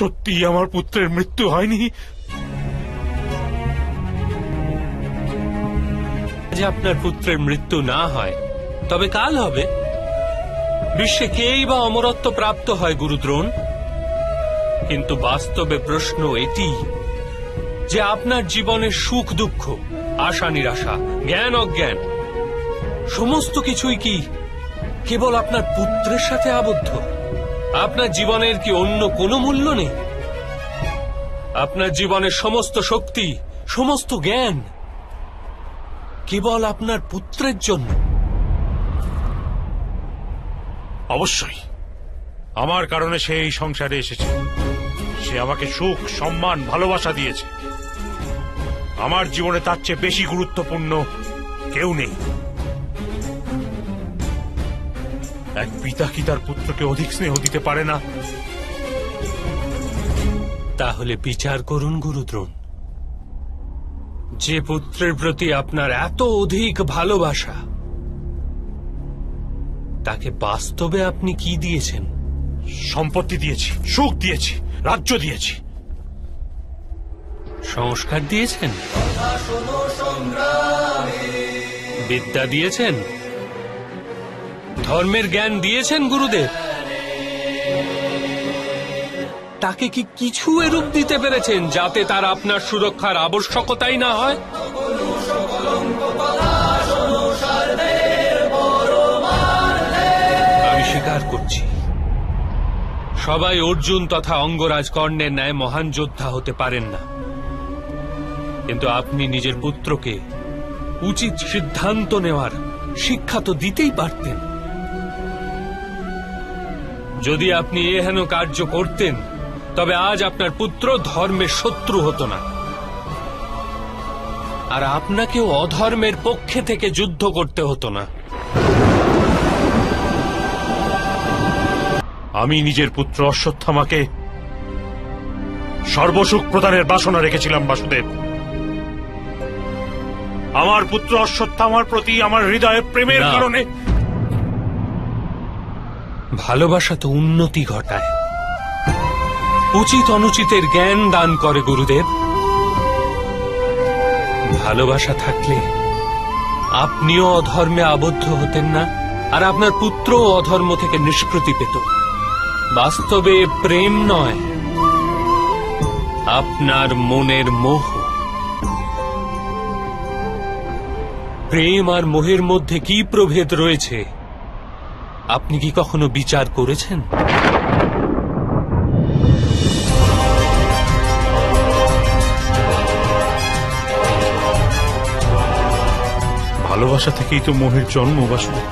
সত্যি আমার পুত্রের মৃত্যু হয়নি? যে আপনার পুত্রের মৃত্যু না হয়, তবে কাল হবে। বিশ্বে কেই বা অমরত্ব প্রাপ্ত হয় গুরুদ্রোণ, কিন্তু বাস্তবে প্রশ্ন এটি যে আপনার জীবনের সুখ দুঃখ, আশা নিরাশা, জ্ঞান অজ্ঞান সমস্ত কিছুই কি কেবল আপনার পুত্রের সাথে আবদ্ধ? আপনার জীবনের কি অন্য কোনো মূল্য নেই? আপনার জীবনের সমস্ত শক্তি, সমস্ত জ্ঞান কেবল আপনার পুত্রের জন্য? অবশ্যই আমার কারণে সে এই সংসারে এসেছে। সে আমাকে সুখ, সম্মান, ভালোবাসা দিয়েছে। আমার জীবনে তার চেয়ে বেশি গুরুত্বপূর্ণ কেউ নেই। এক পিতা কি তার পুত্রকে অধিক স্নেহ দিতে পারে না? তাহলে বিচার করুন গুরুদ্রোণ, যে পুত্রের প্রতি আপনার এত অধিক ভালোবাসা, তাকে বাস্তবে আপনি কি দিয়েছেন? সম্পত্তি দিয়েছি, সুখ দিয়েছি, রাজ্য দিয়েছি। সংস্কার দিয়েছেন, বিদ্যা দিয়েছেন, ধর্মের জ্ঞান দিয়েছেন গুরুদেব। তাকে কি কিছু এরূপ দিতে পেরেছেন যাতে তার আপনার সুরক্ষার আবশ্যকতাই না হয়? আমি স্বীকার করছি, সবাই অর্জুন তথা অঙ্গরাজ কর্ণের ন্যায় মহান যোদ্ধা হতে পারেন না, কিন্তু আপনি নিজের পুত্রকে উচিত সিদ্ধান্ত নেওয়ার শিক্ষা তো দিতেই পারতেন। যদি আপনি এহেন কার্য করতেন, তবে আজ আপনার পুত্র ধর্মের শত্রু হতো না, আর আপনাকেও অধর্মের পক্ষে থেকে যুদ্ধ করতে হতো না। আমি নিজের পুত্র অশ্বত্থামাকে সর্বসুখ প্রদানের বাসনা রেখেছিলাম বাসুদেব। আমার পুত্র অশ্বত্থামার প্রতি আমার হৃদয়ে প্রেমের কারণে। ভালোবাসা তো উন্নতি ঘটায়, উচিত অনুচিতের জ্ঞান দান করে গুরুদেব। ভালোবাসা থাকলে আপনিও অধর্মে আবদ্ধ হতেন না, আর আপনার পুত্রও অধর্ম থেকে নিষ্কৃতি পেত। বাস্তবে প্রেম নয়, আপনার মনের মোহ। প্রেম আর মোহের মধ্যে কি প্রভেদ রয়েছে আপনি কি কখনো বিচার করেছেন? ভালোবাসা থেকেই তো মোহের জন্ম বাসুদেব।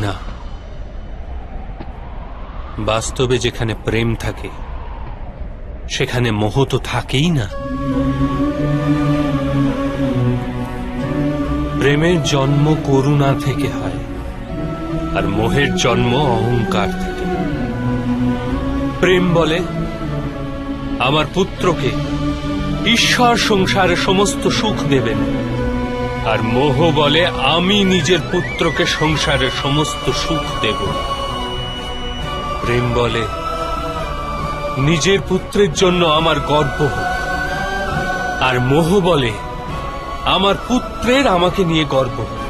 না, বাস্তবে যেখানে প্রেম থাকে সেখানে মোহ তো থাকেই না। প্রেমের জন্ম করুণা থেকে হয়, আর মোহের জন্ম অহংকার থেকে। প্রেম বলে আমার পুত্রকে ঈশ্বর সংসারে সমস্ত সুখ দেবেন, আর মোহ বলে আমি নিজের পুত্রকে সংসারের সমস্ত সুখ দেব। প্রেম বলে নিজের পুত্রের জন্য আমার গর্ব হোক, আর মোহ বলে আমার পুত্রের আমাকে নিয়ে গর্ব হোক।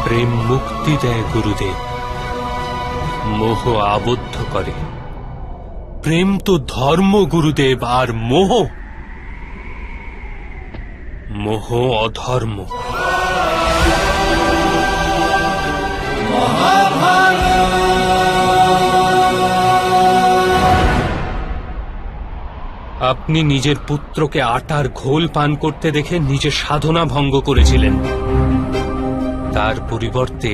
প্রেম মুক্তি দেয় গুরুদেব, মোহ আবদ্ধ করে। প্রেম তো ধর্ম গুরুদেব, আর মোহ মোহ অধর্ম। আপনি নিজের পুত্রকে আটার ঘোল পান করতে দেখে নিজের সাধনা ভঙ্গ করেছিলেন। তার পরিবর্তে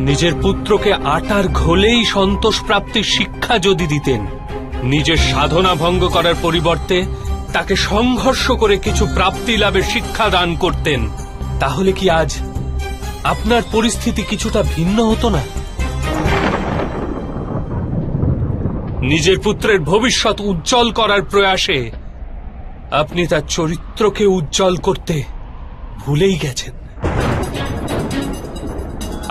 নিজের পুত্রকে আটার ঘোলেই সন্তোষ প্রাপ্তির শিক্ষা যদি দিতেন, নিজের সাধনা ভঙ্গ করার পরিবর্তে তাকে সংঘর্ষ করে কিছু প্রাপ্তি লাভের শিক্ষা দান করতেন, তাহলে কি আজ আপনার পরিস্থিতি কিছুটা ভিন্ন হতো না? নিজের পুত্রের ভবিষ্যৎ উজ্জ্বল করার প্রয়াসে আপনি তার চরিত্রকে উজ্জ্বল করতে ভুলেই গেছেন।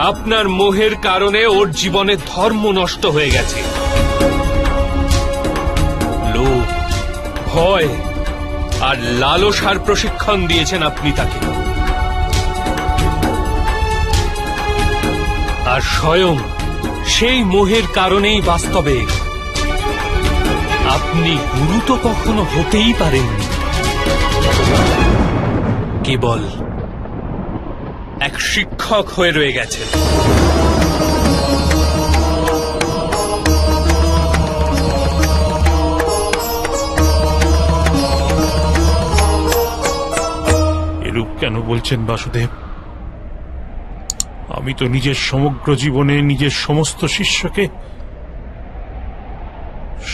আপনার মোহের কারণে ওর জীবনে ধর্ম নষ্ট হয়ে গেছে। লোভ, ভয় আর লালসার প্রশিক্ষণ দিয়েছেন আপনি তাকে। আর স্বয়ং সেই মোহের কারণেই বাস্তবে আপনি গুরু তো কখনো হতেই পারেননি, কেবল এক শিক্ষক হয়ে রয়ে গেছেন। এরূপ কেন বলছেন বাসুদেব? আমি তো নিজের সমগ্র জীবনে নিজের সমস্ত শিষ্যকে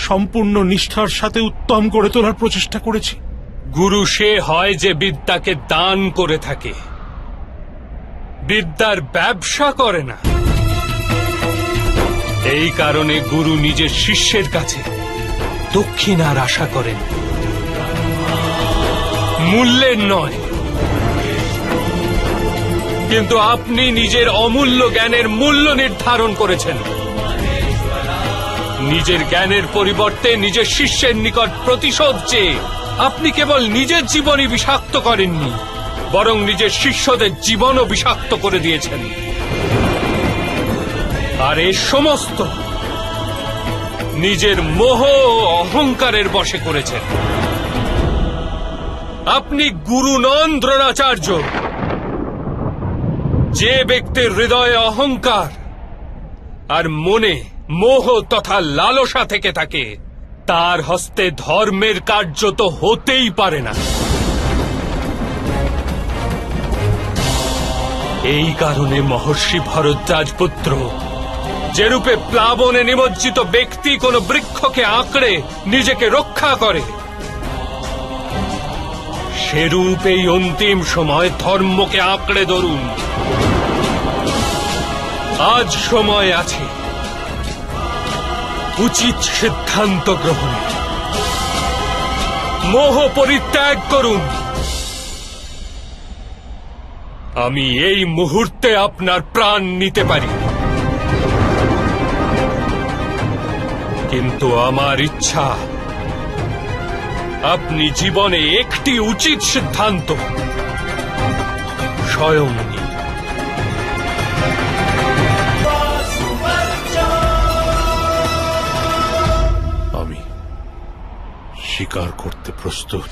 সম্পূর্ণ নিষ্ঠার সাথে উত্তম করে তোলার প্রচেষ্টা করেছি। গুরু সে হয় যে বিদ্যাকে দান করে থাকে, বিদ্যার ব্যবসা করে না। এই কারণে গুরু নিজের শিষ্যের কাছে দক্ষিণার আশা করেন, মূল্যের নয়। কিন্তু আপনি নিজের অমূল্য জ্ঞানের মূল্য নির্ধারণ করেছেন। নিজের জ্ঞানের পরিবর্তে নিজের শিষ্যের নিকট প্রতিশোধ চেয়ে আপনি কেবল নিজের জীবনই বিষাক্ত করেননি, বরং নিজের শিষ্যদের জীবনও বিষাক্ত করে দিয়েছেন। আর এ সমস্ত নিজের মোহ ও অহংকারের বশে করেছেন। আপনি গুরু নন দ্রোণাচার্য। যে ব্যক্তির হৃদয়ে অহংকার আর মনে মোহ তথা লালসা থেকে থাকে, তার হস্তে ধর্মের কার্য তো হতেই পারে না। এই কারণে মহর্ষি ভরদ্বাজ পুত্র যেরূপে প্লাবনে নিমজ্জিত ব্যক্তি কোন বৃক্ষকে আঁকড়ে নিজেকে রক্ষা করে, সেরূপ এই অন্তিম সময় ধর্মকে আঁকড়ে ধরুন। আজ সময় আছে উচিত সিদ্ধান্ত গ্রহণের। মোহ পরিত্যাগ করুন। আমি এই মুহূর্তে আপনার প্রাণ নিতে পারি, কিন্তু আমার ইচ্ছা আপনি জীবনে একটি উচিত সিদ্ধান্ত স্বয়ং নিন। আমি স্বীকার করতে প্রস্তুত।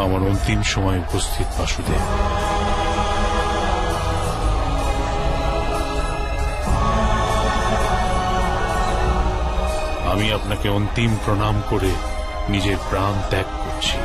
আমার অন্তিম সময় উপস্থিত বাসুদেব। আমি আপনাকে অন্তিম প্রণাম করে নিজের প্রাণ ত্যাগ করছি।